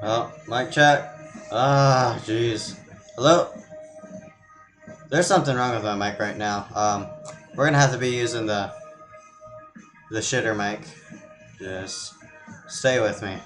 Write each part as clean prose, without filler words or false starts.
Oh, mic check. Ah, jeez. Hello? There's something wrong with my mic right now. We're gonna have to be using the shitter mic. Just stay with me.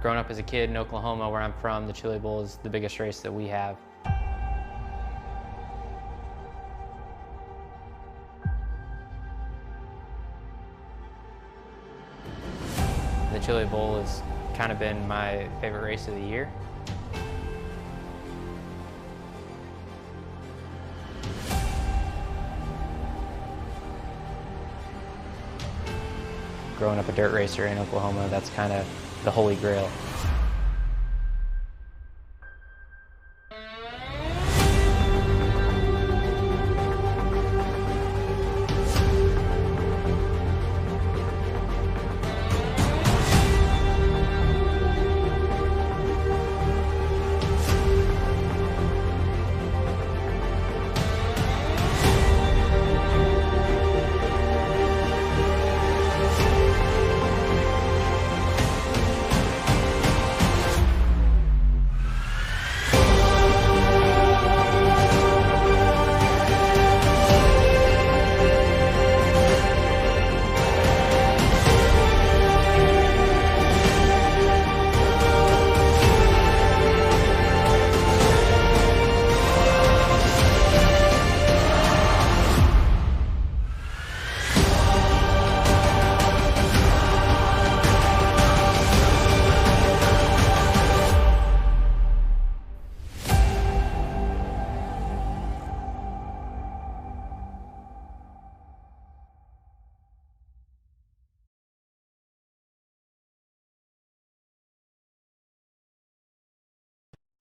Growing up as a kid in Oklahoma, where I'm from, the Chili Bowl is the biggest race that we have. The Chili Bowl has kind of been my favorite race of the year. Growing up a dirt racer in Oklahoma, that's kind of the holy grail.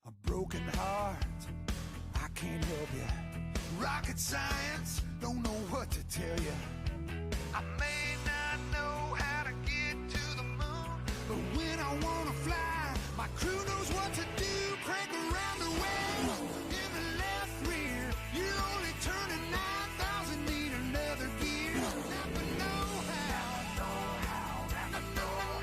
A broken heart, I can't help you. Rocket science, don't know what to tell you. I may not know how to get to the moon, but when I wanna fly, my crew knows what to do. Crank around the wheel in the left rear. You're only turning 9,000, need another gear. Never know how. Never know how.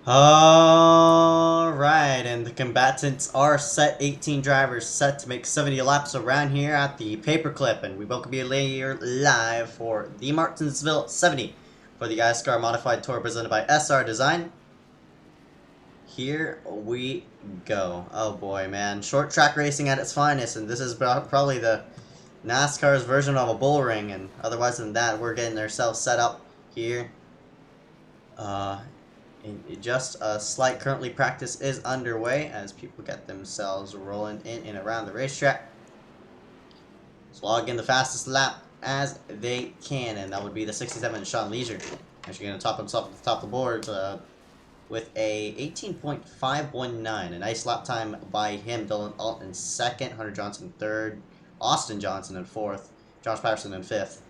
Alright, and the combatants are set. 18 drivers set to make 70 laps around here at the Paperclip, and we welcome you here live for the Martinsville 70 for the iSCAR Modified Tour presented by SR Design. Here we go. Oh boy, man. Short track racing at its finest, and this is probably the NASCAR's version of a bull ring, and otherwise than that, we're getting ourselves set up here. Just a slight currently practice is underway as people get themselves rolling in and around the racetrack. So log in the fastest lap as they can, and that would be the 67 Sean Leisure. Actually going to top himself at the top of the board with a 18.519. A nice lap time by him. Dylan Alt in second, Hunter Johnson third, Austin Johnson in fourth, Josh Patterson in fifth.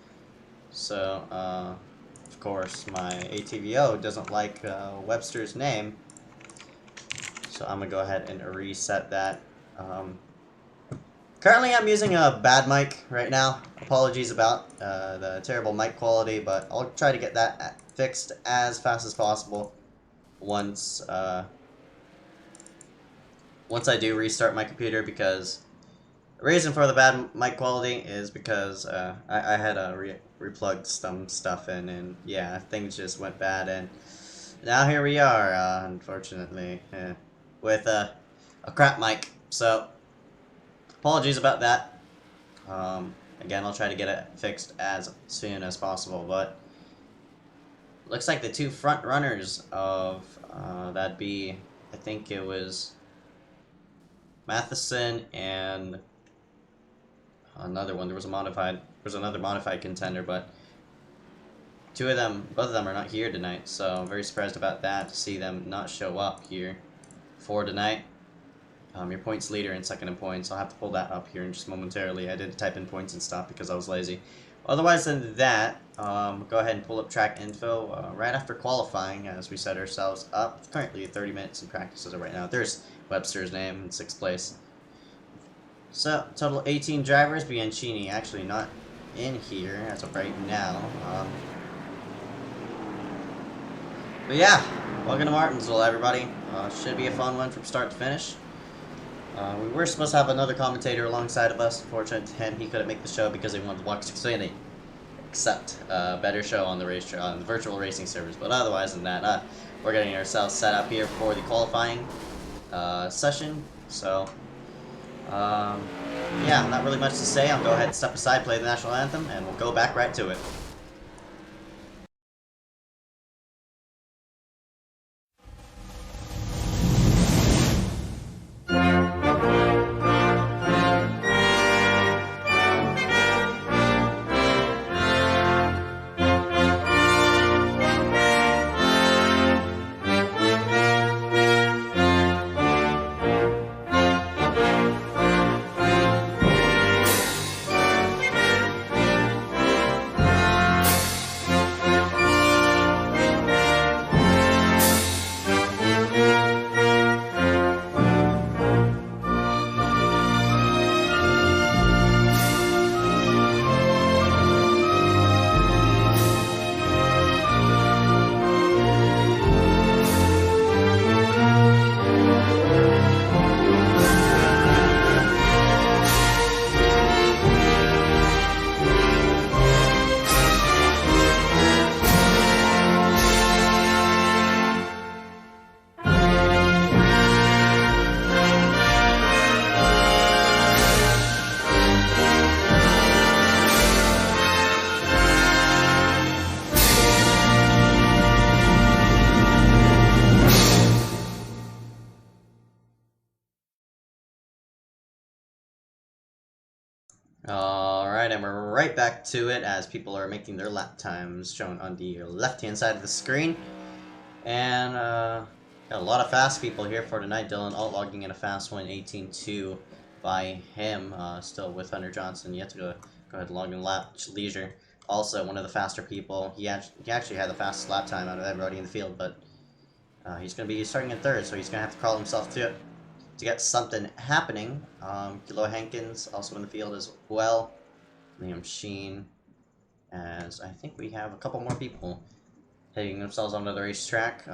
So, of course, my ATVO doesn't like Webster's name, so I'm going to go ahead and reset that. Currently, I'm using a bad mic right now. Apologies about the terrible mic quality, but I'll try to get that fixed as fast as possible once I do restart my computer, because the reason for the bad mic quality is because I had to replug some stuff in, and yeah, things just went bad, and now here we are, unfortunately, with a crap mic. So, apologies about that. Again, I'll try to get it fixed as soon as possible, but looks like the two front runners of that'd be, I think it was Matheson and another one. There was another modified contender, but both of them are not here tonight, so I'm very surprised about that, to see them not show up here for tonight. Your points leader and second in points. I'll have to pull that up here in just momentarily. I did type in points and stuff because I was lazy. Otherwise than that, go ahead and pull up track info right after qualifying as we set ourselves up. Currently 30 minutes in practice as of right now. There's Webster's name in 6th place. So, total 18 drivers. Bianchini actually not in here as of right now. But yeah, welcome to Martinsville, everybody. Should be a fun one from start to finish. We were supposed to have another commentator alongside of us. Unfortunately, he couldn't make the show because he wanted to watch Xfinity. Except a better show on the on the virtual racing servers. But otherwise than that, we're getting ourselves set up here for the qualifying session. So, yeah, not really much to say. I'll go ahead and step aside, play the national anthem, and we'll go back right to it. Alright, and we're right back to it as people are making their lap times shown on the left-hand side of the screen. And, got a lot of fast people here for tonight. Dylan Alt logging in a fast one, 18.2 by him, still with Hunter Johnson. You have to go ahead and log in lap leisure. Also, one of the faster people. He actually had the fastest lap time out of everybody in the field, but he's going to be starting in third, so he's going to have to crawl himself to get something happening. Kilo Hankins also in the field as well. Liam Sheen. As I think we have a couple more people heading themselves onto the racetrack.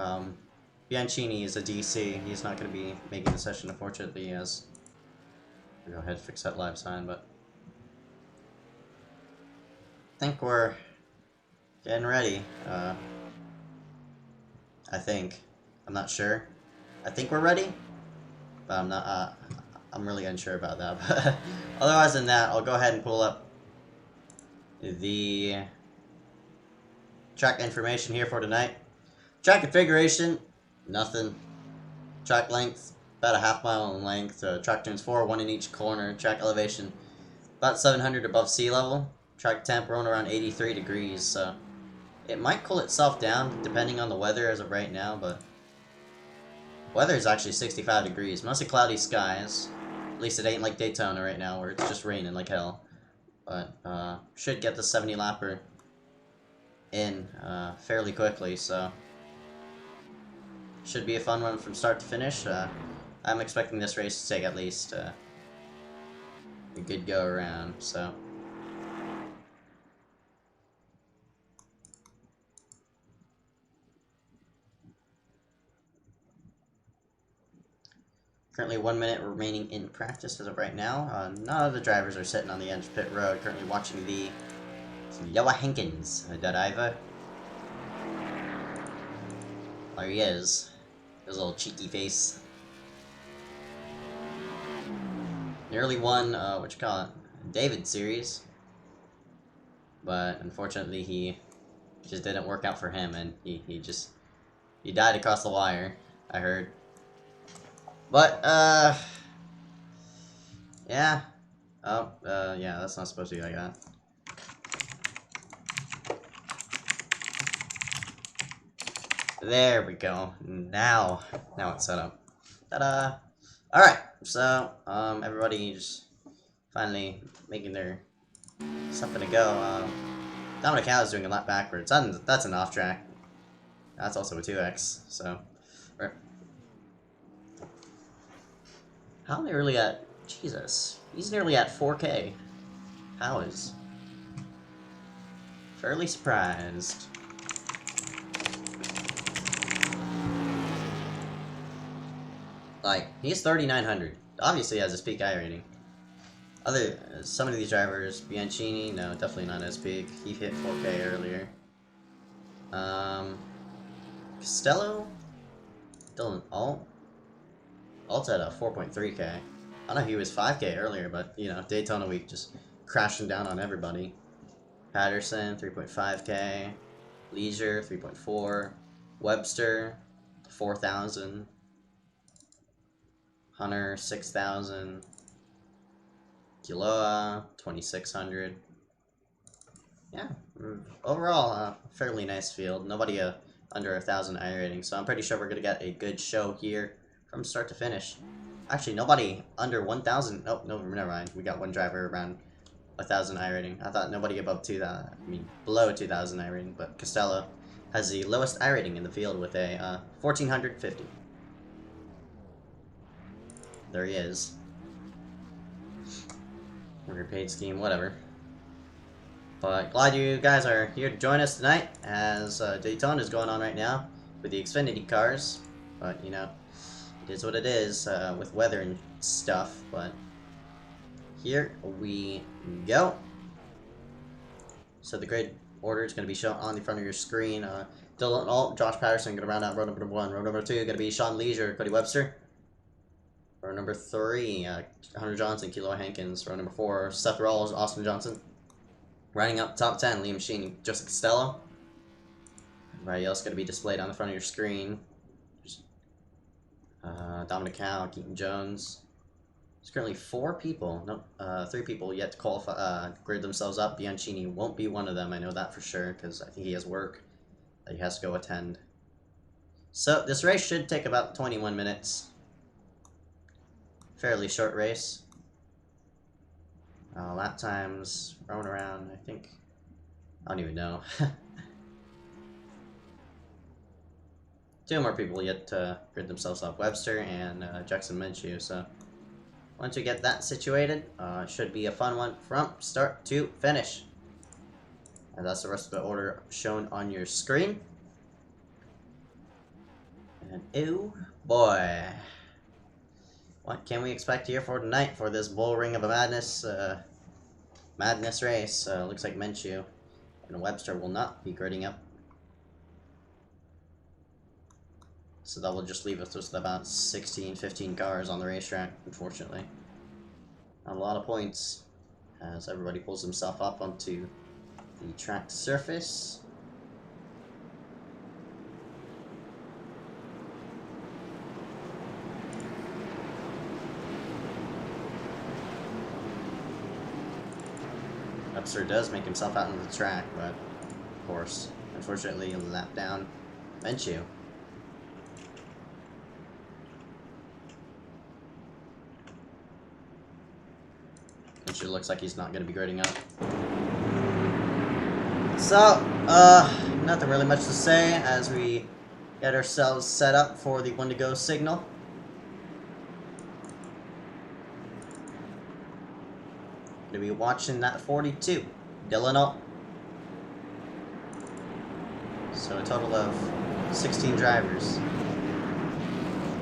Bianchini is a DC. He's not going to be making the session, unfortunately, as... I'll go ahead and fix that live sign, but... I think we're getting ready. I think. I'm not sure. I think we're ready. But I'm not, I'm really unsure about that. But otherwise than that, I'll go ahead and pull up the track information here for tonight. Track configuration, nothing. Track length, about a half mile in length. Track turns 4, 1 in each corner. Track elevation, about 700 above sea level. Track temp running around 83 degrees. So it might cool itself down depending on the weather as of right now, but weather is actually 65 degrees. Mostly cloudy skies. At least it ain't like Daytona right now where it's just raining like hell. But should get the 70 lapper in fairly quickly, so should be a fun one from start to finish. I'm expecting this race to take at least a good go around, so. Currently 1 minute remaining in practice as of right now. None of the drivers are sitting on the edge of pit road, currently watching the Noah Hankins driver. There he is. His little cheeky face. Nearly won, what you call it, David series. But unfortunately he just didn't work out for him, and he died across the wire, I heard. But, yeah. Oh, yeah, that's not supposed to be like that. There we go. Now it's set up. Ta-da! Alright, so, everybody just finally making their something to go. Dominic Howe is doing a lap backwards. That's an off track. That's also a 2X, so. How nearly at... Jesus. He's nearly at 4K. How is... Fairly surprised. Like, he's 3,900. Obviously has his peak I rating. Some of these drivers, Bianchini, no, definitely not his peak. He hit 4K earlier. Costello, Dylan Alt's at a 4.3K. I know he was 5K earlier, but you know, Daytona week just crashing down on everybody. Patterson, 3.5K. Leisure, 3.4. Webster, 4,000. Hunter, 6,000. Kiloa, 2,600. Yeah, overall, fairly nice field. Nobody under 1,000 I rating, so I'm pretty sure we're gonna get a good show here from start to finish. Actually, nobody under 1,000. Oh, no, never mind. We got one driver around 1,000 I rating. I thought nobody above 2,000. I mean, below 2,000 I rating. But Costello has the lowest I rating in the field with a 1,450. There he is. Underpaid scheme, whatever. But glad you guys are here to join us tonight, as Daytona is going on right now with the Xfinity cars. But you know, it is what it is with weather and stuff. But here we go. So the grid order is going to be shown on the front of your screen. Dylan Alt, Josh Patterson going to round out row number 1. Row number 2 going to be Sean Leisure, Cody Webster. Row number 3, Hunter Johnson, Kilo Hankins. Row number 4, Seth Rawls, Austin Johnson. Rounding up top 10, Liam Sheen, Joseph Costello. Everybody else going to be displayed on the front of your screen. Dominic Howe, Keaton Jones. There's currently 4 people, nope, 3 people yet to qualify, grid themselves up. Bianchini won't be one of them, I know that for sure, because I think he has work that he has to go attend. So this race should take about 21 minutes. Fairly short race. Lap times roaming around, I think. I don't even know. 2 more people yet to grid themselves up, Webster and Jackson Minshew. So once we get that situated, it should be a fun one from start to finish. And that's the rest of the order shown on your screen. And oh boy. What can we expect here for tonight for this bull ring of a madness race? Looks like Minshew and Webster will not be gridding up. So that will just leave us with about 16, 15 cars on the racetrack, unfortunately. Not a lot of points as everybody pulls himself up onto the track surface. Webster does make himself out on the track, but of course, unfortunately, he'll lap down Minshew. Minshew looks like he's not going to be gridding up. So, nothing really much to say as we get ourselves set up for the 1 to go signal. Gonna be watching that 42, Dylan Alt. So a total of 16 drivers.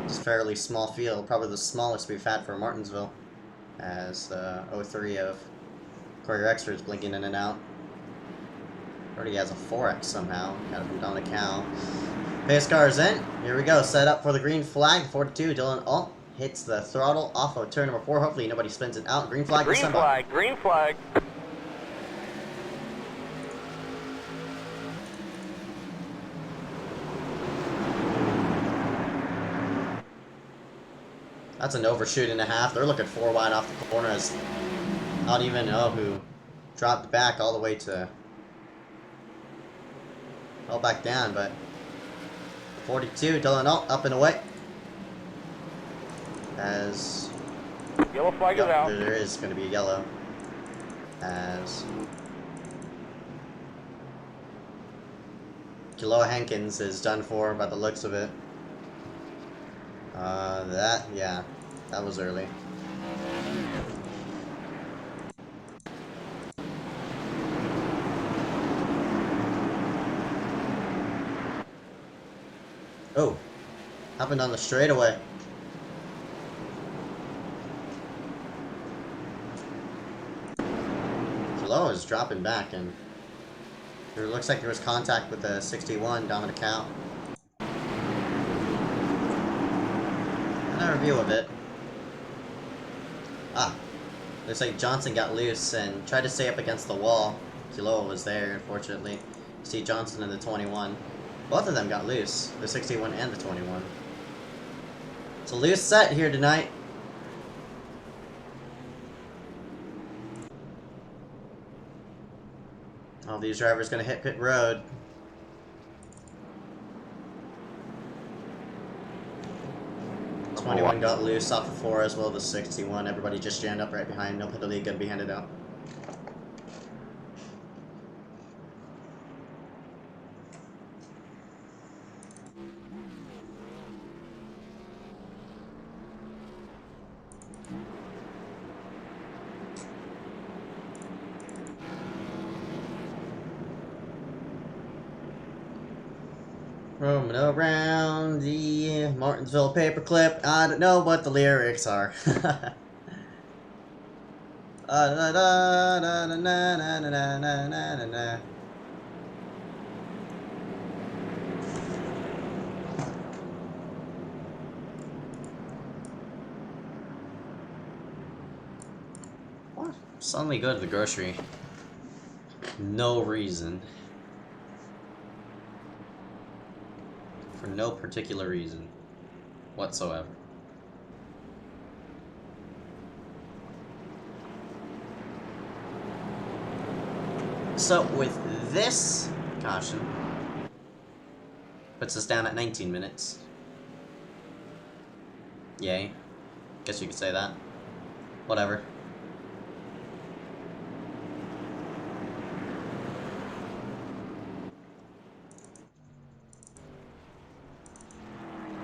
It's a fairly small field, probably the smallest we've had for Martinsville, as 03 of Corey Rexford's blinking in and out. Already has a 4X somehow, got it from Dominic Howe. Pace car is in, here we go, set up for the green flag, 42, Dylan Alt. Hits the throttle off of turn number 4. Hopefully nobody spins it out. Green flag. Green flag. Green flag. That's an overshoot and a half. They're looking 4 wide off the corner as I don't even know who dropped back all the way to all back down, but 42, Dylan Alt up and away. As yellow flag is out. There is going to be a yellow. As Kilo Hankins is done for by the looks of it. Yeah, that was early. Oh, happened on the straightaway. below is dropping back, and it looks like there was contact with the 61 down the count. Another view of it. Ah, looks like Johnson got loose and tried to stay up against the wall. Kiloa was there, unfortunately. You see Johnson and the 21. Both of them got loose, the 61 and the 21. It's a loose set here tonight. All these drivers gonna hit pit road. Oh, 21 got loose off of 4 as well as the 61. Everybody just jammed up right behind. No penalty gonna be handed out. Roaming around the Martinsville paperclip. I don't know what the lyrics are. What? Suddenly go to the grocery. No reason. For no particular reason whatsoever. So with this caution, puts us down at 19 minutes. Yay. Guess you could say that. Whatever.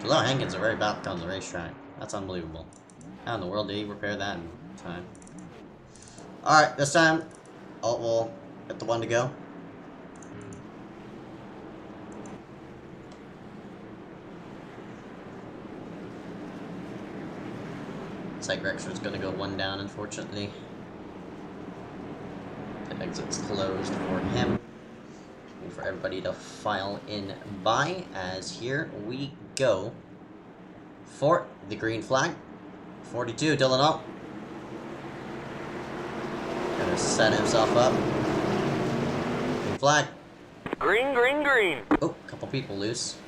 Jaleel Hankins are very about on the racetrack. That's unbelievable. How in the world did he repair that in time? Alright, this time, Alt will get the one to go. Looks like Rexford's gonna go one down, unfortunately. The exit's closed for him. And for everybody to file in by, as here we go for the green flag. 42, Dylan Alt. Gonna set himself up. Green flag. Green, green, green. Oh, couple people loose.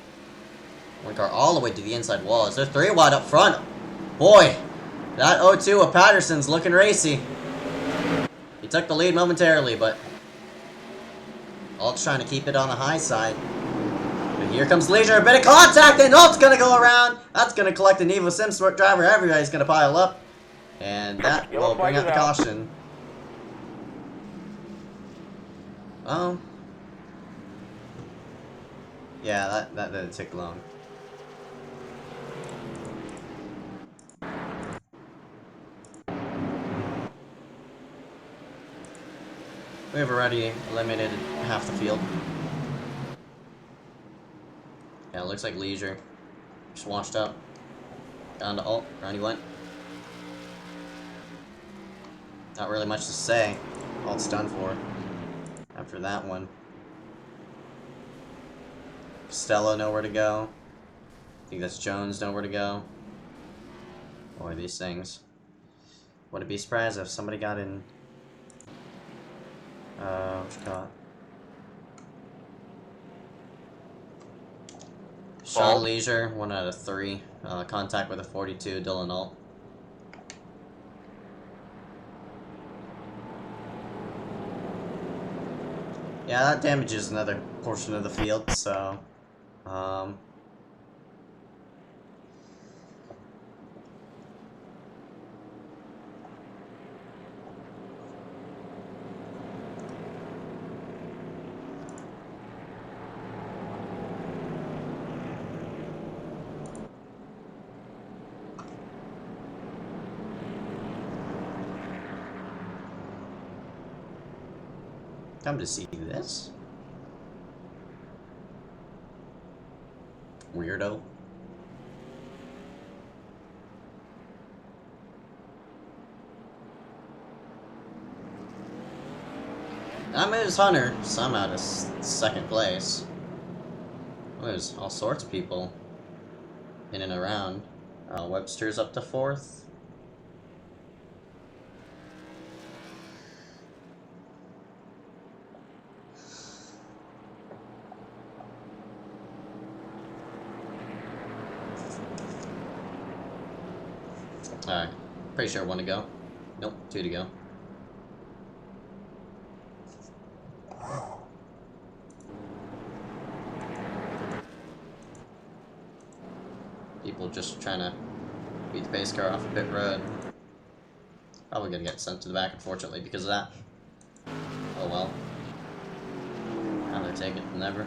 One car all the way to the inside wall. Is there 3 wide up front? Boy, that 02 of Patterson's looking racy. He took the lead momentarily, but Alt's trying to keep it on the high side. But here comes Leisure, a bit of contact, and Alt's gonna go around. That's gonna collect an Evo SimSport driver. Everybody's gonna pile up. And that will bring out the caution. Yeah, that didn't take long. We've already eliminated half the field. Yeah, it looks like Leisure just washed up. Down to Alt. Round he went. Not really much to say. Alt's done for after that one. Costello nowhere to go. I think that's Jones nowhere to go. Boy, these things. Wouldn't be surprised if somebody got in. What's it called? Sean Leisure, 1 out of 3. Contact with a 42, Dylan Alt. Yeah, that damages another portion of the field, so come to see this. Weirdo. That moves Hunter somehow to second place. Well, there's all sorts of people in and around. Webster's up to fourth. Alright, pretty sure one to go. Nope, two to go. People just trying to beat the pace car off a pit road. Probably gonna get sent to the back, unfortunately, because of that. Oh well. Rather take it than never.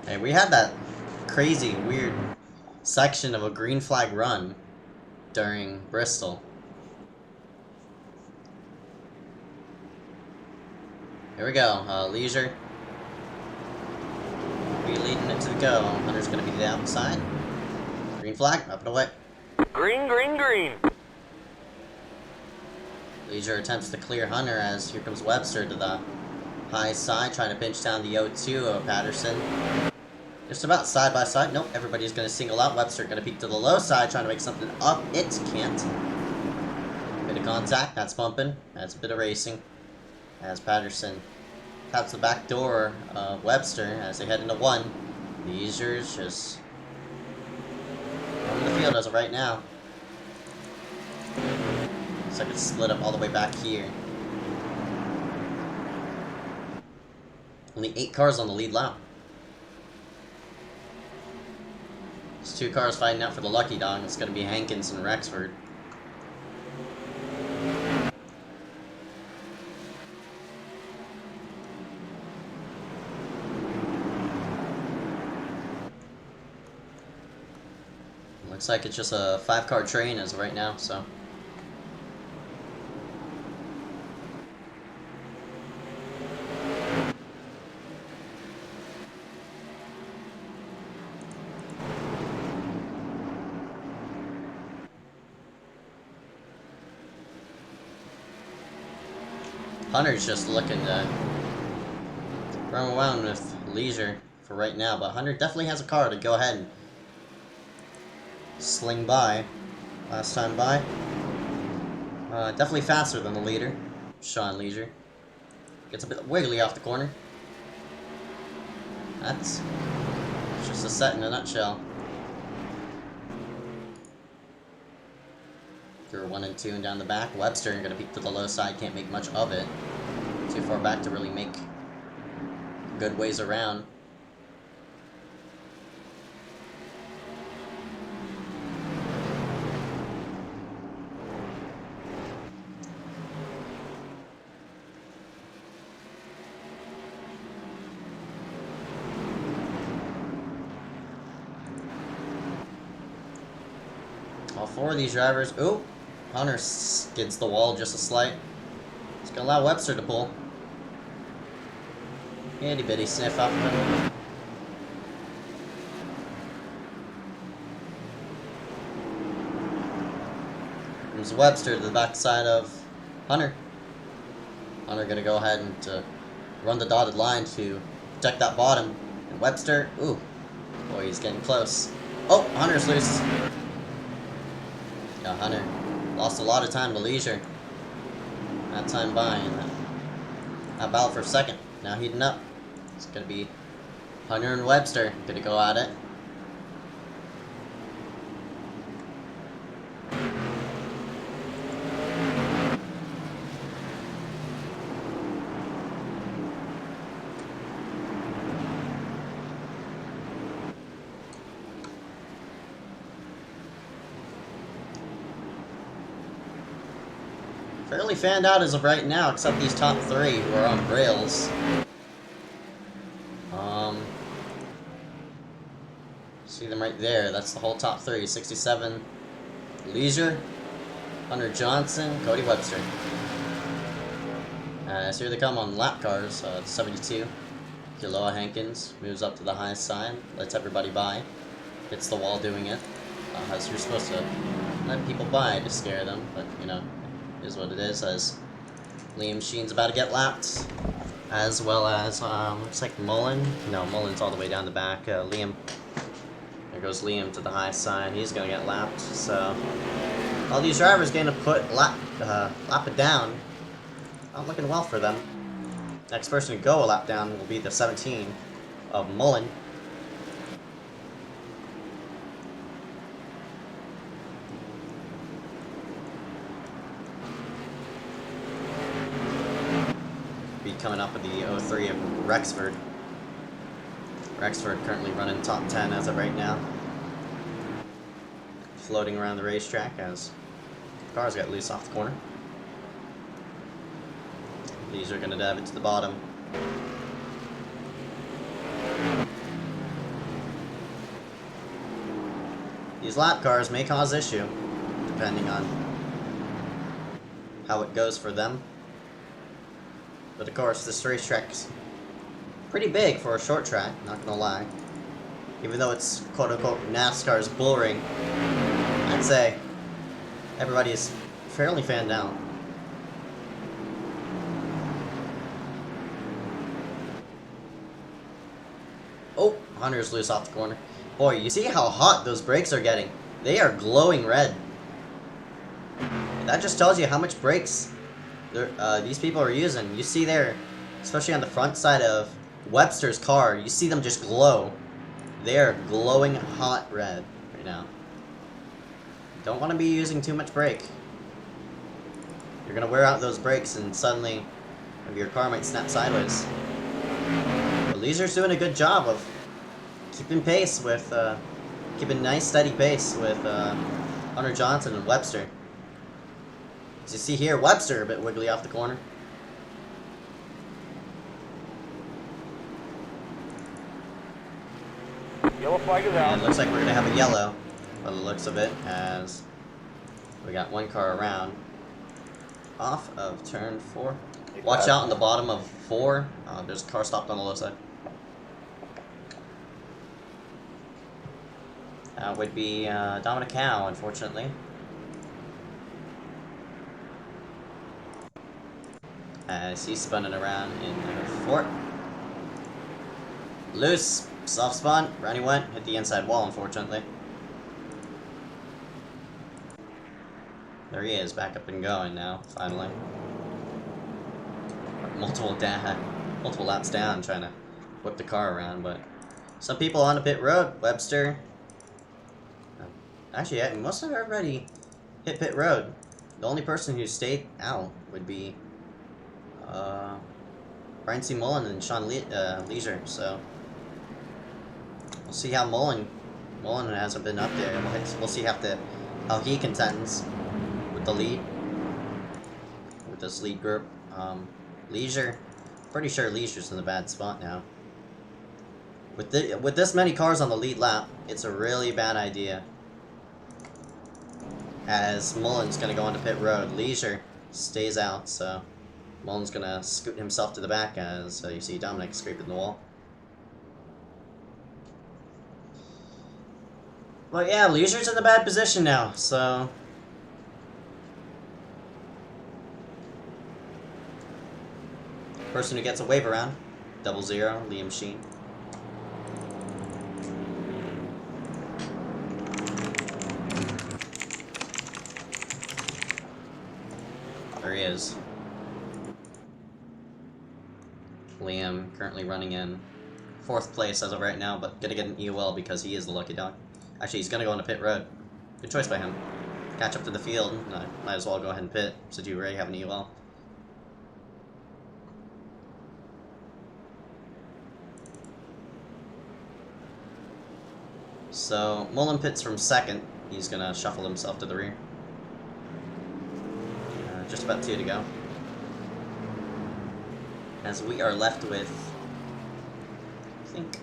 Hey, we had that crazy, weird section of a green flag run during Bristol. Here we go, Leisure. Be leading it to the go. Hunter's gonna be the outside. Green flag, up and away. Green, green, green. Leisure attempts to clear Hunter as here comes Webster to the high side, trying to pinch down the O2 of Patterson. Just about side by side. Nope, everybody's going to single out. Webster going to peek to the low side, trying to make something up. It can't. Bit of contact. That's bumping. That's a bit of racing. As Patterson taps the back door of Webster as they head into one. Leisure's just on the field as of right now. Looks like it's split up all the way back here. Only 8 cars on the lead lap. There's 2 cars fighting out for the lucky dog. It's going to be Hankins and Rexford. Looks like it's just a 5-car train as of right now, so. Hunter's just looking to run around with Leisure for right now, but Hunter definitely has a car to go ahead and sling by. Last time by. Definitely faster than the leader, Sean Leisure. Gets a bit wiggly off the corner. That's just a set in a nutshell. Through 1 and 2 and down the back. Webster going to peek to the low side, can't make much of it. Too far back to really make good ways around. All 4 of these drivers. Ooh! Hunter skids the wall just a slight. It's gonna allow Webster to pull. Itty bitty sniff up of him. Comes Webster to the backside of Hunter. Hunter gonna go ahead and run the dotted line to protect that bottom. And Webster, ooh, boy, he's getting close. Oh, Hunter's loose. Yeah, Hunter lost a lot of time to Leisure. That time by, and that battle for second. Now heating up. It's gonna be Hunter and Webster gonna go at it. fairly fanned out as of right now, except these top three who are on rails. See them right there. That's the whole top three. 67 Leisure, Hunter Johnson, Cody Webster. So here they come on lap cars. 72. Kiloa Hankins moves up to the highest side, lets everybody by. Hits the wall doing it. As you're supposed to let people by to scare them, but you know, is what it is. As Liam Sheen's about to get lapped, as well as looks like Mullen. No, Mullen's all the way down the back. Liam. There goes Liam to the high side. He's gonna get lapped. So all these drivers gonna put lap it down. Not looking well for them. Next person to go a lap down will be the 17 of Mullen. Be coming up with the 03 of Rexford. Rexford currently running top 10 as of right now. Floating around the racetrack as cars get loose off the corner. These are going to dive it to the bottom. These lap cars may cause issue, depending on how it goes for them. But of course, this racetrack's pretty big for a short track, not gonna lie. Even though it's quote-unquote NASCAR's bull ring, I'd say everybody is fairly fanned out. Oh, Hunter's loose off the corner. Boy, you see how hot those brakes are getting. They are glowing red. That just tells you how much brakes these people are using. You see there, especially on the front side of Webster's car, you see them just glow. They are glowing hot red right now. Don't want to be using too much brake. You're going to wear out those brakes and suddenly maybe your car might snap sideways. But Leisure's doing a good job of keeping pace with, keeping nice steady pace with Hunter Johnson and Webster. As you see here, Webster a bit wiggly off the corner. Yellow flag is out. And it looks like we're going to have a yellow by the looks of it, as we got one car around. Off of turn 4. Watch out on the bottom of 4. There's a car stopped on the low side. That would be Dominic Howe, unfortunately. As he's spinning around in 4th. Loose. Soft spun. Round he went. Hit the inside wall, unfortunately. There he is, back up and going now, finally. Multiple laps down, trying to whip the car around, but some people on the pit road. Webster. Actually, yeah, most of everybody hit pit road. The only person who stayed out would be Brian C. Mullen and Sean Leisure, so we'll see how Mullen hasn't been up there. We'll see how he contends with the lead, with this lead group. Leisure, pretty sure Leisure's in a bad spot now. With this many cars on the lead lap, it's a really bad idea. As Mullen's gonna go onto pit road, Leisure stays out, so Mullen's gonna scoot himself to the back as you see Dominic scraping the wall. But yeah, Leisure's in a bad position now, so person who gets a wave around, 00, Liam Sheen. There he is. Liam currently running in 4th place as of right now, but gonna get an EOL because he is the lucky dog. Actually, he's gonna go on to pit road. Good choice by him. Catch up to the field. Might as well go ahead and pit, since you already have an EOL. So, Mullen pits from 2nd. He's gonna shuffle himself to the rear. Just about 2 to go. As we are left with, I think,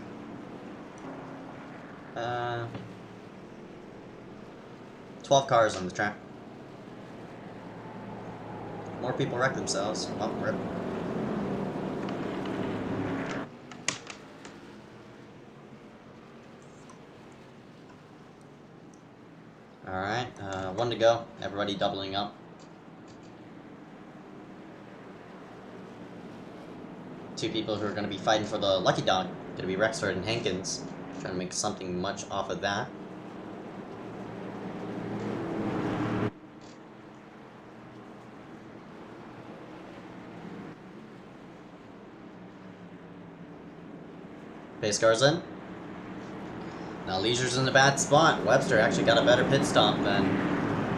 12 cars on the track. More people wreck themselves. Oh, rip. Alright, 1 to go. Everybody doubling up. 2 people who are going to be fighting for the lucky dog. Going to be Rexford and Hankins. Trying to make something much off of that. Pace car's in. Now Leisure's in a bad spot. Webster actually got a better pit stop than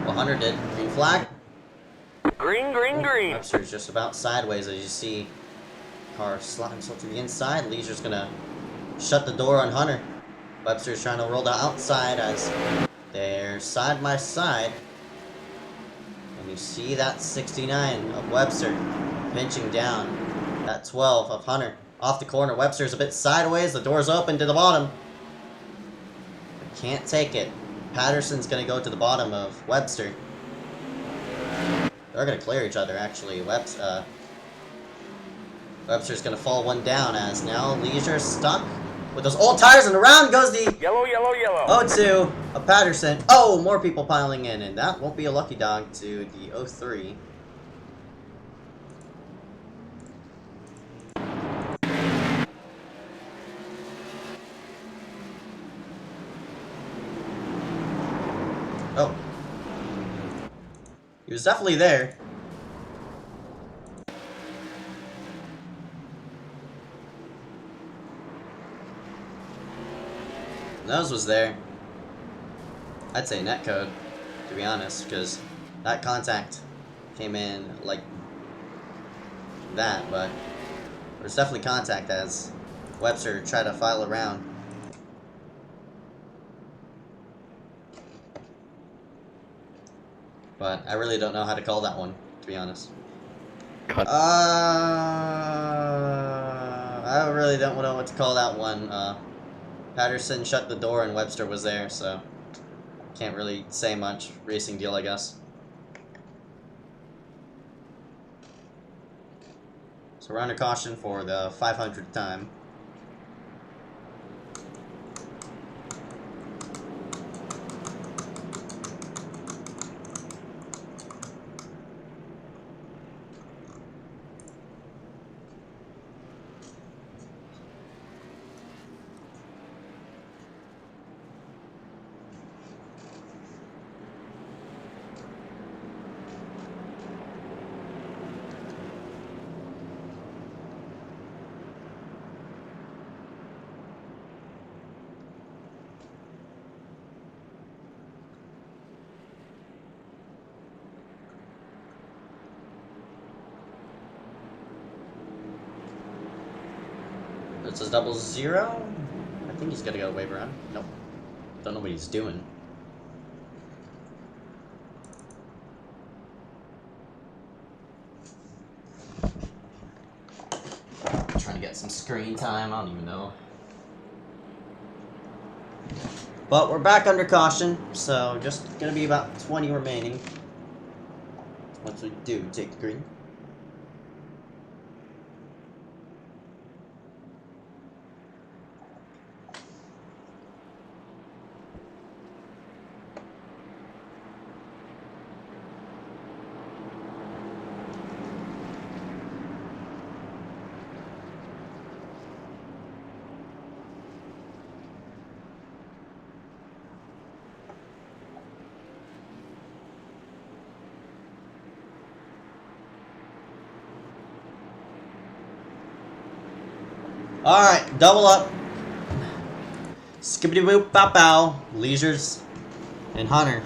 Hunter did. Green flag. Green, green, green. Webster's just about sideways as you see. Car slot himself to the inside. Leisure's gonna shut the door on Hunter. Webster's trying to roll the outside as they're side by side. And you see that 69 of Webster pinching down that 12 of Hunter. Off the corner, Webster's a bit sideways. The door's open to the bottom. Can't take it. Patterson's going to go to the bottom of Webster. They're going to clear each other, actually. Webster's going to fall 1 down as now Leisure's stuck with those old tires, and around goes the Yellow, yellow, yellow. 0-2 of Patterson. Oh, more people piling in, and that won't be a lucky dog to the 0-3. Oh. He was definitely there. Nose was there. I'd say netcode, to be honest, because that contact came in like that, but there's definitely contact as Webster tried to file around. But I really don't know how to call that one, to be honest. I really don't know what to call that one. Patterson shut the door and Webster was there, so can't really say much. Racing deal, I guess. So we're under caution for the 500th time. It's a 0-0. I think he's gonna go wave around. Nope. Don't know what he's doing. Trying to get some screen time. I don't even know. But we're back under caution, so just gonna be about 20 remaining. Once we do take the green. Alright, double up. Skippity boop bow bow. Leisure's and Hunter.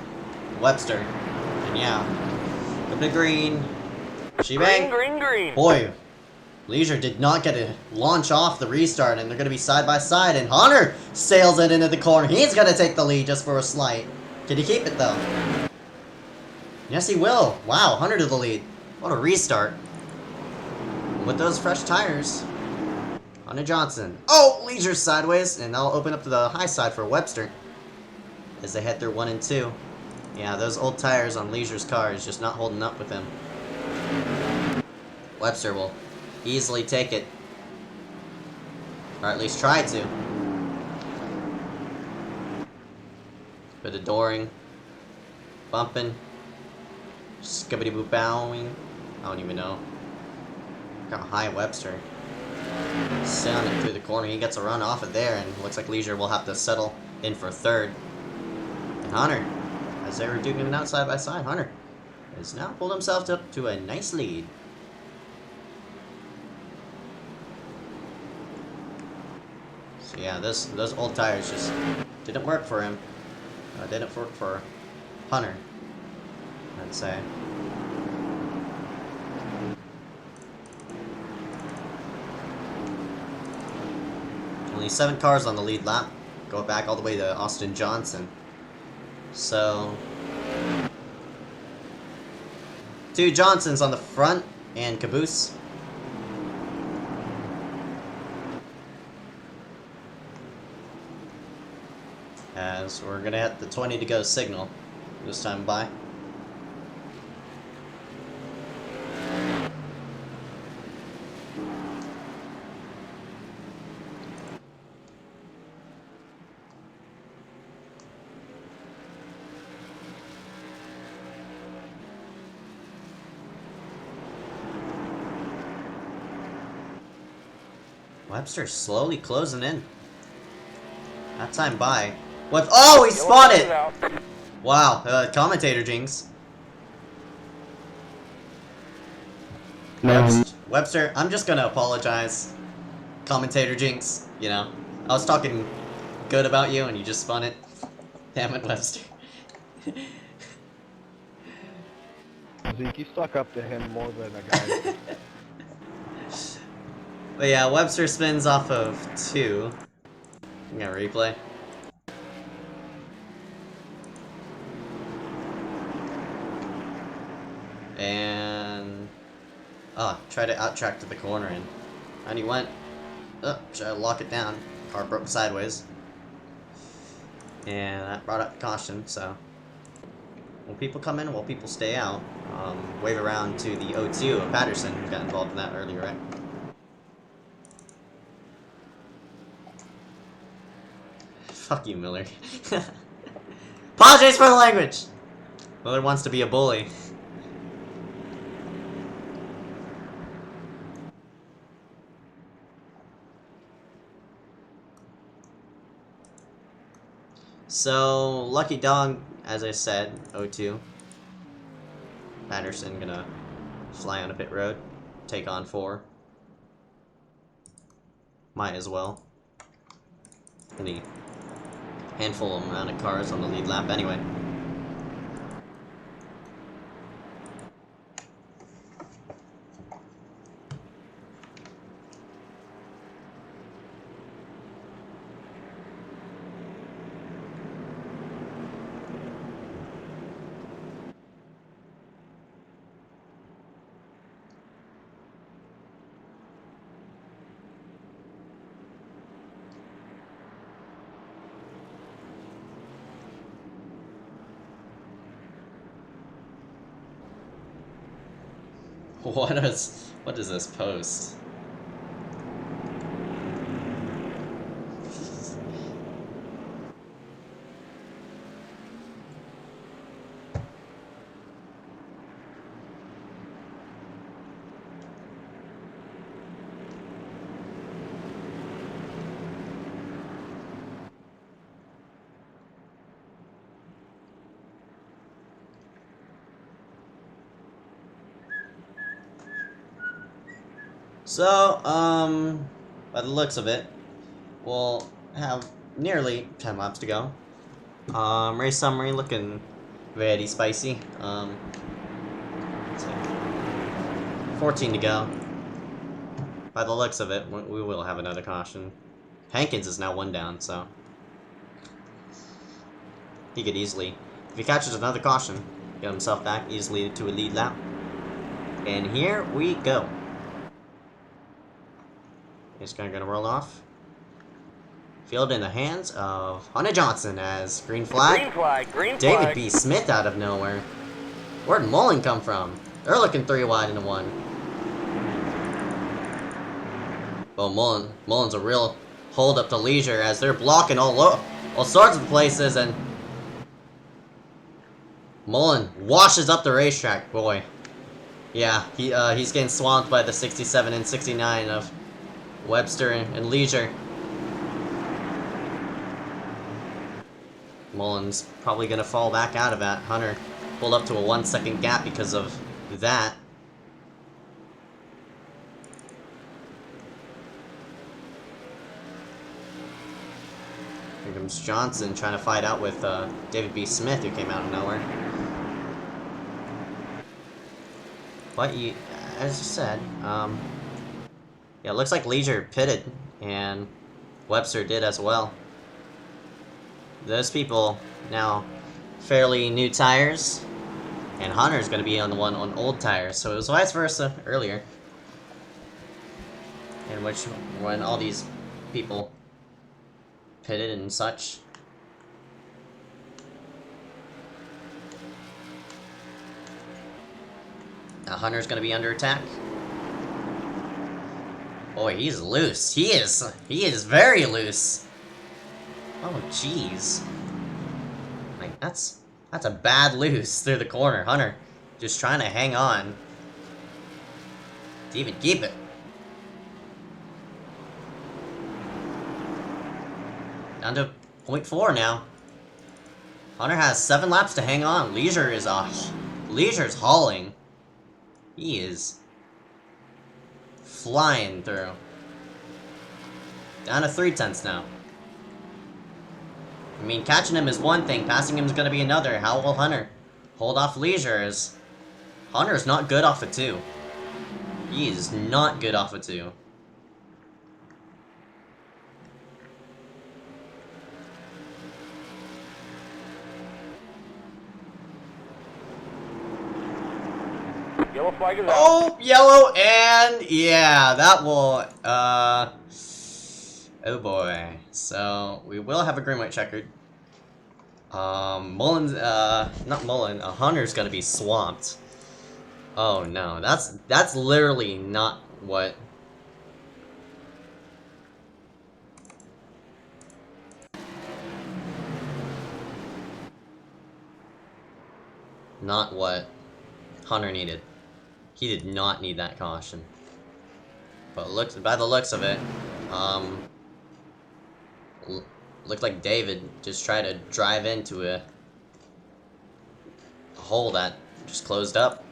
Webster. And yeah. Go to green. Shebang. Green, green, green. Boy, Leisure did not get to launch off the restart, and they're going to be side by side, and Hunter sails it into the corner. He's going to take the lead just for a slight. Can he keep it, though? Yes, he will. Wow, Hunter to the lead. What a restart. With those fresh tires. Hunter Johnson. Oh, Leisure's sideways, and they'll open up to the high side for Webster as they head through 1 and 2. Yeah, those old tires on Leisure's car is just not holding up with him. Webster will easily take it. Or at least try to. Bit of dooring. Bumping. Skibbity boop bowing. I don't even know. Look how high Webster. Sounding through the corner. He gets a run off of there, and looks like Leisure will have to settle in for third. And Hunter, as they were duking it out side by side, Hunter has now pulled himself up to a nice lead. So yeah, those old tires just didn't work for him. Didn't work for Hunter, I'd say. Only 7 cars on the lead lap. Go back all the way to Austin Johnson. So 2 Johnsons on the front and Caboose. As we're gonna hit the 20 to go signal this time by. Webster's slowly closing in. That time by. What? Oh, he spun it! Wow, commentator jinx. Webster, I'm just gonna apologize. Commentator jinx, you know. I was talking good about you and you just spun it. Damn it, Webster. Zeke, you stuck up to him more than a guy. But yeah, Webster spins off of 2. I'm gonna replay. And try to out-track to the corner and he went. Try to lock it down. Car broke sideways. And that brought up caution, so will people come in, will people stay out? Wave around to the O2 of Patterson, who got involved in that earlier, right? Fuck you, Miller. Apologize for the language! Miller wants to be a bully. So, Lucky Dog, as I said, O2. Patterson gonna fly on a pit road, take on 4. Might as well. Any handful amount of cars on the lead lap anyway. What is this post? So, by the looks of it, we'll have nearly 10 laps to go. Race summary looking very spicy. Let's see. 14 to go. By the looks of it, we will have another caution. Hankins is now 1 down, so he could easily, if he catches another caution, get himself back easily to a lead lap. And here we go. It's gonna roll off. Field in the hands of Hunter Johnson as green flag. Green flag, green David flag. B. Smith out of nowhere. Where'd Mullen come from? They're looking 3 wide into 1. Well, Mullen's a real hold up to Leisure as they're blocking all sorts of places, and Mullen washes up the racetrack. Boy, yeah, he's getting swamped by the 67 and 69 of Webster and Leisure. Mullen's probably gonna fall back out of that. Hunter pulled up to a 1-second gap because of that. Here comes Johnson trying to fight out with David B. Smith, who came out of nowhere. But as you said, yeah, it looks like Leisure pitted, and Webster did as well. Those people now fairly new tires, and Hunter's going to be on the one on old tires, so it was vice versa earlier. In which, when all these people pitted and such. Now Hunter's going to be under attack. Boy, he's loose. He is very loose. Oh, jeez. Like, that's a bad loose through the corner. Hunter just trying to hang on to even keep it. Down to 0.4 now. Hunter has 7 laps to hang on. Leisure's hauling. He is flying through. Down to 0.3 now. I mean, catching him is one thing, passing him is going to be another. How will Hunter hold off Leisure? As Hunter's not good off of 2. He is not good off of 2. Yellow flag is out. Oh, yellow, and yeah, that will, oh boy. So, we will have a green white checkered. Mullen's, not Mullen, Hunter's gonna be swamped. Oh no, that's literally not what... Not what Hunter needed. He did not need that caution. But by the looks of it, looked like David just tried to drive into a hole that just closed up.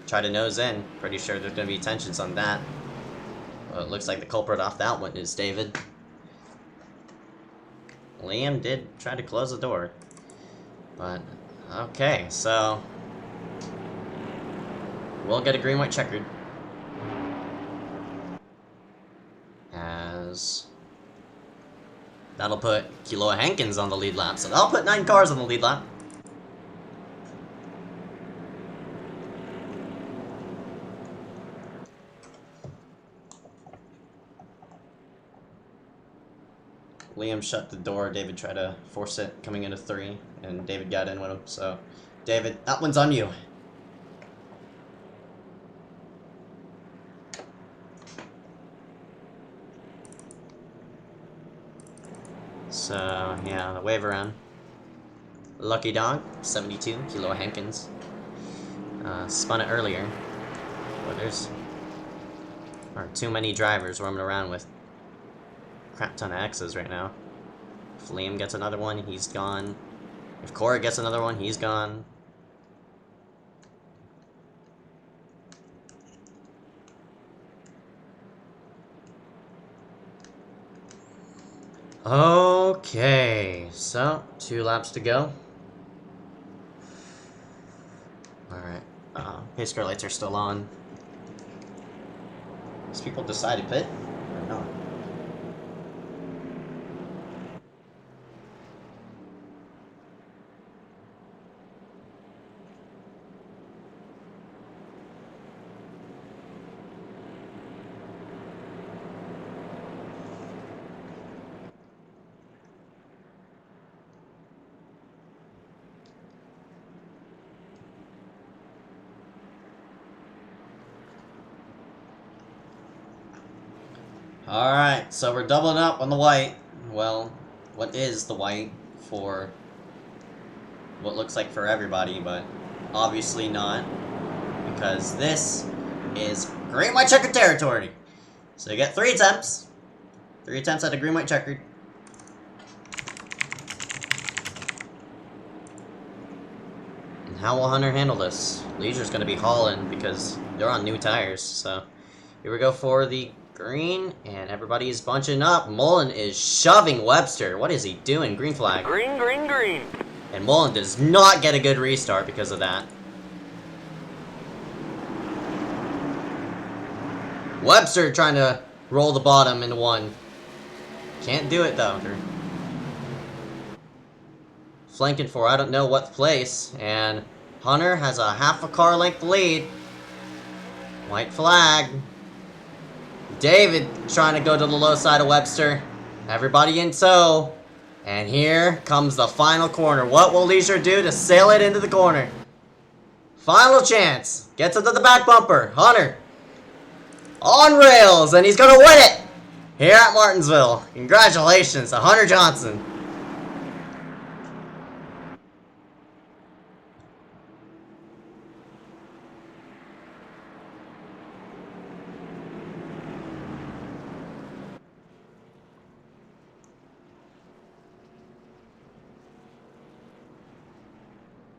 Try to nose in. Pretty sure there's going to be tensions on that. Well, it looks like the culprit off that one is David. Liam did try to close the door. But, okay, so... we'll get a green-white checkered. As... that'll put Kiloa Hankins on the lead lap, so that'll put 9 cars on the lead lap. Liam shut the door, David tried to force it coming into 3, and David got in with him, so... David, that one's on you. So, yeah, the wave around. Lucky Dog, 72, Kiloa Hankins. Spun it earlier. But there are too many drivers roaming around with crap ton of X's right now. If Liam gets another one, he's gone. If Corey gets another one, he's gone. Okay, so 2 laps to go. Alright, pace car lights are still on. These people decide to pit or not? Alright, so we're doubling up on the white. Well, what is the white for what looks like for everybody, but obviously not. Because this is green, white, checkered territory. So you get 3 attempts. 3 attempts at a green, white, checkered. And how will Hunter handle this? Leisure's going to be hauling because they're on new tires. So here we go for the green, and everybody's bunching up. Mullen is shoving Webster. What is he doing? Green flag. Green, green, green. And Mullen does not get a good restart because of that. Webster trying to roll the bottom into 1. Can't do it though. Flanking for I don't know what place, and Hunter has a half a car length lead. White flag. David trying to go to the low side of Webster. Everybody in tow. And here comes the final corner. What will Leisure do to sail it into the corner? Final chance. Gets into the back bumper. Hunter on rails, and he's gonna win it here at Martinsville. Congratulations to Hunter Johnson.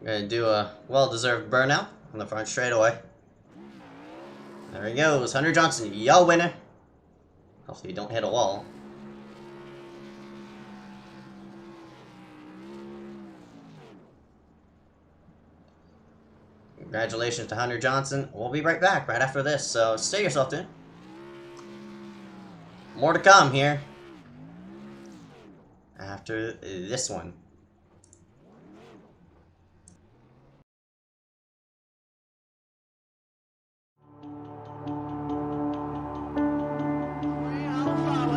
Gonna do a well-deserved burnout on the front straightaway. There he goes, Hunter Johnson, y'all winner. Hopefully you don't hit a wall. Congratulations to Hunter Johnson. We'll be right back right after this, so stay yourself tuned. More to come here after this one.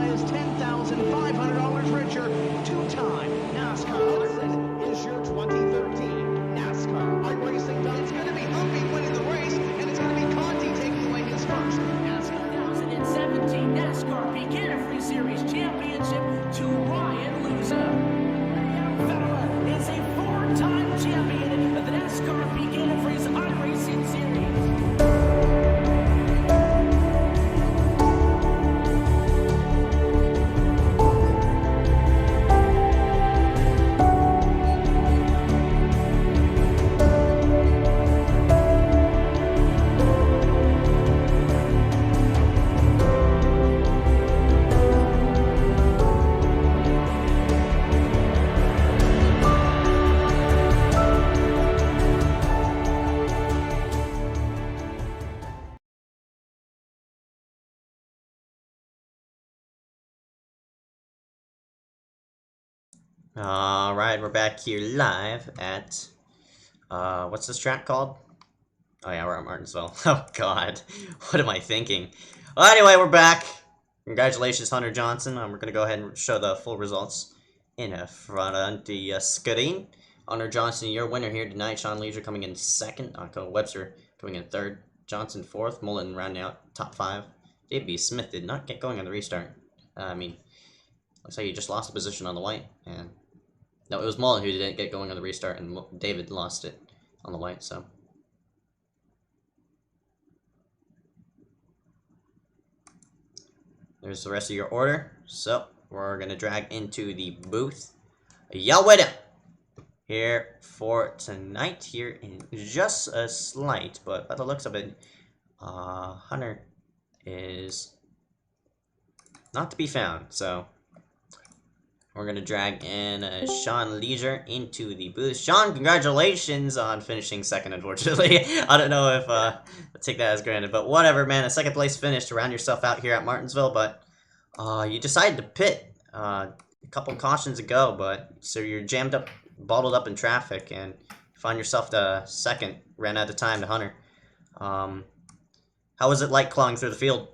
Is $10,500 richer. Two-time NASCAR. Is your 2013 NASCAR iRacing done? It's going to be Humpy winning the race, and it's going to be Conti taking away his first NASCAR 2017 NASCAR Peak Antifreeze Series Championship to Ryan Luza. Leon Federer is a 4-time champion of the NASCAR Peak Antifreeze iRacing Series. Alright, we're back here live at, what's this track called? Oh yeah, we're at Martinsville. Oh god, what am I thinking? Well, anyway, we're back. Congratulations, Hunter Johnson. We're gonna go ahead and show the full results in front of the screen. Hunter Johnson, your winner here tonight. Sean Leisure coming in 2nd. Webster coming in 3rd. Johnson 4th. Mullen rounding out top 5. David B. Smith did not get going on the restart. Looks like he just lost a position on the white, and no, it was Mullen who didn't get going on the restart, and David lost it on the white, so. There's the rest of your order. So, we're going to drag into the booth. Y'all with it here for tonight, here in just a slight, but by the looks of it, Hunter is not to be found, so. We're going to drag in Sean Leisure into the booth. Sean, congratulations on finishing 2nd, unfortunately. I don't know if I'll take that as granted, but whatever, man. A 2nd place finish to round yourself out here at Martinsville, but you decided to pit a couple cautions ago, but so you're jammed up, bottled up in traffic, and find yourself the 2nd, ran out of time to Hunter. How was it like clawing through the field?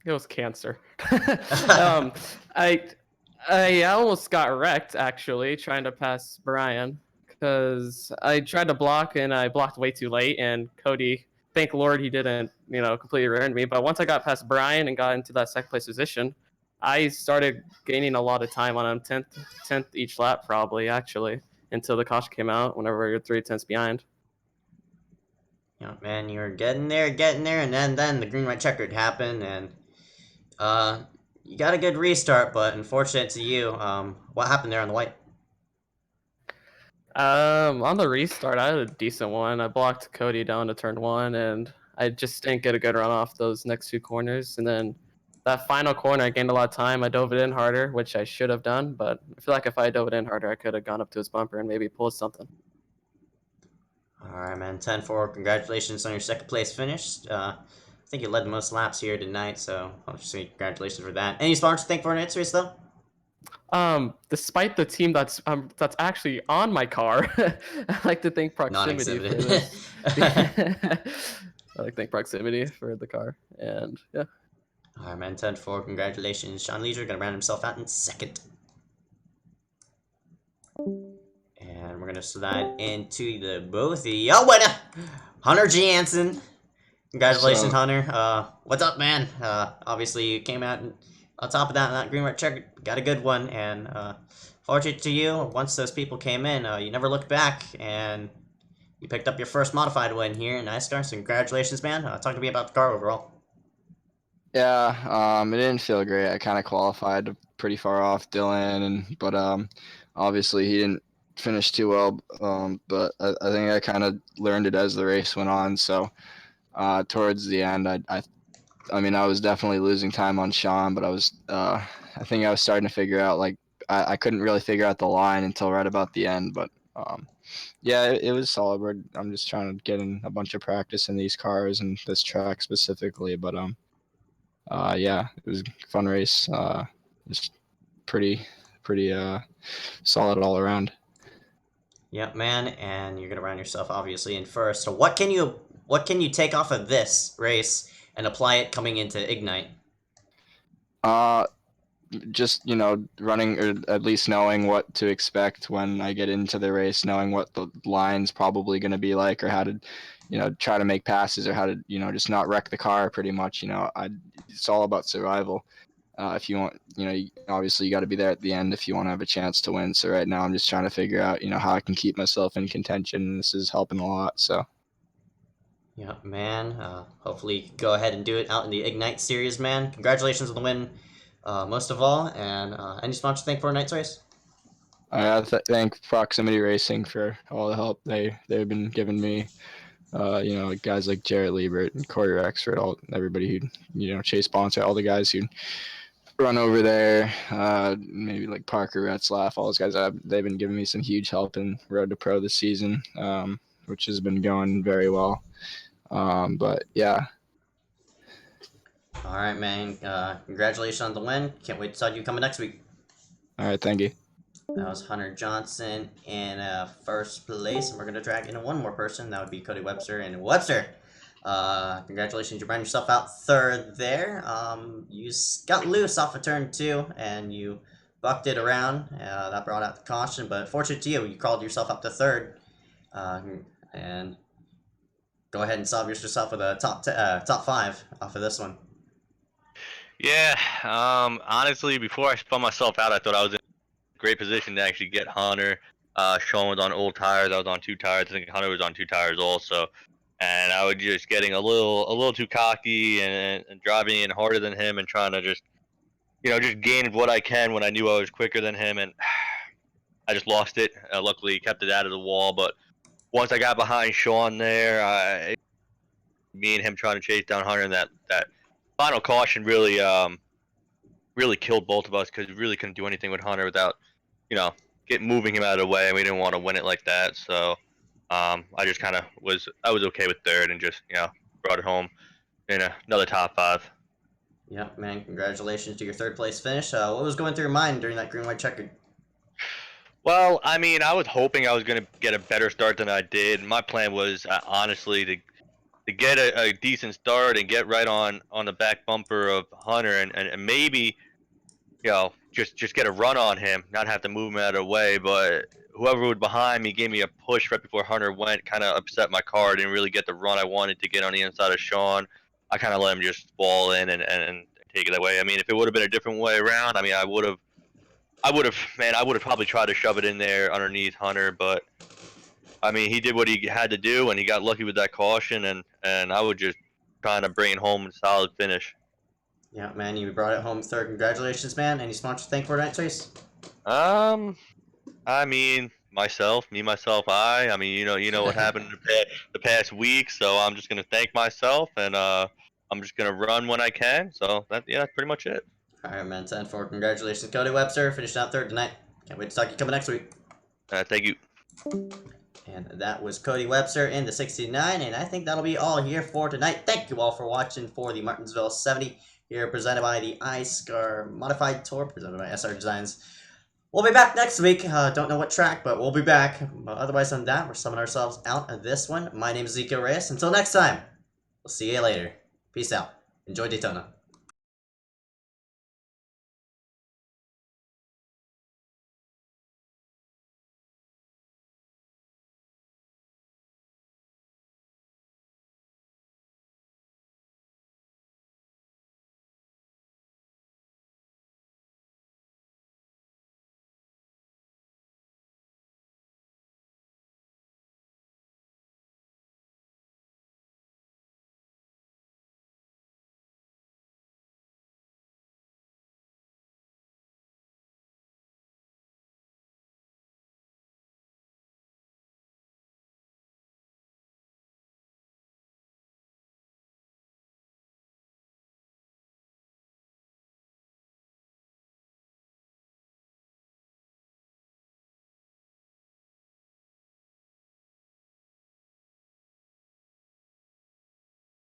It was cancer. I almost got wrecked, actually, trying to pass Brian, because I tried to block and I blocked way too late, and Cody thank Lord he didn't, completely ruin me. But once I got past Brian and got into that second place position, I started gaining a lot of time on him, 10th each lap probably, actually, until the caution came out whenever you're 3/10 behind. Yeah, man, you were getting there, and then the green white checkered happened, and you got a good restart, but unfortunate to you. What happened there on the white? On the restart, I had a decent one. I blocked Cody down to turn 1, and I just didn't get a good run off those next 2 corners. And then that final corner, I gained a lot of time. I dove it in harder, which I should have done, but I feel like if I dove it in harder, I could have gone up to his bumper and maybe pulled something. All right, man. 10-4. Congratulations on your second place finish. I think you led the most laps here tonight, so I'll just say congratulations for that. Any sponsors to thank for tonight's race, though? Despite the team that's actually on my car, I like to thank Proximity for this. I like to thank Proximity for the car, and yeah. All right, man. 10-4. Congratulations. Sean Leisure gonna round himself out in second. And we're gonna slide into the both of y'all winner, Hunter Jansen. Congratulations, Hunter. What's up, man? Obviously you came out on top of that green white checker, got a good one, and fortunate to you, once those people came in, you never looked back, and you picked up your first modified win here in iSCAR, so congratulations, man. Talk to me about the car overall. Yeah, it didn't feel great. I kind of qualified pretty far off Dylan, but obviously he didn't finish too well. But I think I kind of learned it as the race went on. So towards the end, I mean, I was definitely losing time on Sean, but I think I was starting to figure out, like, I couldn't really figure out the line until right about the end. But yeah, it was solid. I'm just trying to get in a bunch of practice in these cars and this track specifically. But yeah, it was a fun race. Just pretty solid all around. Yep, man, and you're gonna round yourself obviously in first. So what can you take off of this race and apply it coming into Ignite? Just running, or at least knowing what to expect when I get into the race, knowing what the line's probably going to be like, or how to try to make passes, or how to just not wreck the car pretty much. It's all about survival. If you want, obviously you got to be there at the end if you want to have a chance to win. So right now I'm just trying to figure out how I can keep myself in contention, and this is helping a lot. So yeah, man, hopefully go ahead and do it out in the Ignite series, man. Congratulations on the win, most of all, and any sponsor to thank for tonight's race? I thank Proximity Racing for all the help they've been giving me. Guys like Jarrett Liebert and Corey Rexford, everybody who Chase Bonser, all the guys who run over there, maybe like Parker Retzlaff, all those guys. They've been giving me some huge help in Road to Pro this season, which has been going very well. But yeah. All right, man. Congratulations on the win. Can't wait to talk to you coming next week. All right, thank you. That was Hunter Johnson in first place, and we're gonna drag in one more person. That would be Cody Webster. And Webster, congratulations, you ran yourself out third there. You got loose off of turn 2, and you bucked it around. That brought out the caution, but fortunate to you, you crawled yourself up to third. And go ahead and salve yourself with a top 5 off of this one. Yeah, honestly, before I spun myself out, I thought I was in a great position to actually get Hunter. Sean was on old tires, I was on 2 tires. I think Hunter was on 2 tires also, and I was just getting a little too cocky and driving in harder than him and trying to just gain what I can when I knew I was quicker than him, and I just lost it. Luckily, kept it out of the wall, but once I got behind Sean there, me and him trying to chase down Hunter, and that final caution really killed both of us, because we really couldn't do anything with Hunter without moving him out of the way, and we didn't want to win it like that. So I just kind of was okay with third, and just brought it home in another top 5. Yep, man. Congratulations to your third place finish. What was going through your mind during that green white checkered? Well, I mean, I was hoping I was going to get a better start than I did. My plan was honestly to get a decent start and get right on the back bumper of Hunter, and maybe just get a run on him, not have to move him out of the way. But whoever was behind me gave me a push right before Hunter went, kind of upset my car. I didn't really get the run I wanted to get on the inside of Sean. I kind of let him just fall in and take it away. I mean, if it would have been a different way around, I mean, I would have, man, I would have probably tried to shove it in there underneath Hunter, but I mean, he did what he had to do, and he got lucky with that caution, and I would just trying to bring it home a solid finish. Yeah, man, you brought it home third. Congratulations, man. Any sponsor to thank for tonight's race? I mean, myself, I mean, you know what happened the past week, so I'm just gonna thank myself, and I'm just gonna run when I can. So that's pretty much it. All right, man. 10-4. Congratulations, Cody Webster. Finished out third tonight. Can't wait to talk to you coming next week. Thank you. And that was Cody Webster in the 69, and I think that'll be all here for tonight. Thank you all for watching for the Martinsville 70 here, presented by the iSCAR Modified Tour, presented by SR Designs. We'll be back next week. Don't know what track, but we'll be back. But otherwise than that, we're summing ourselves out of this one. My name is Ezekiel Reyes. Until next time, we'll see you later. Peace out. Enjoy Daytona.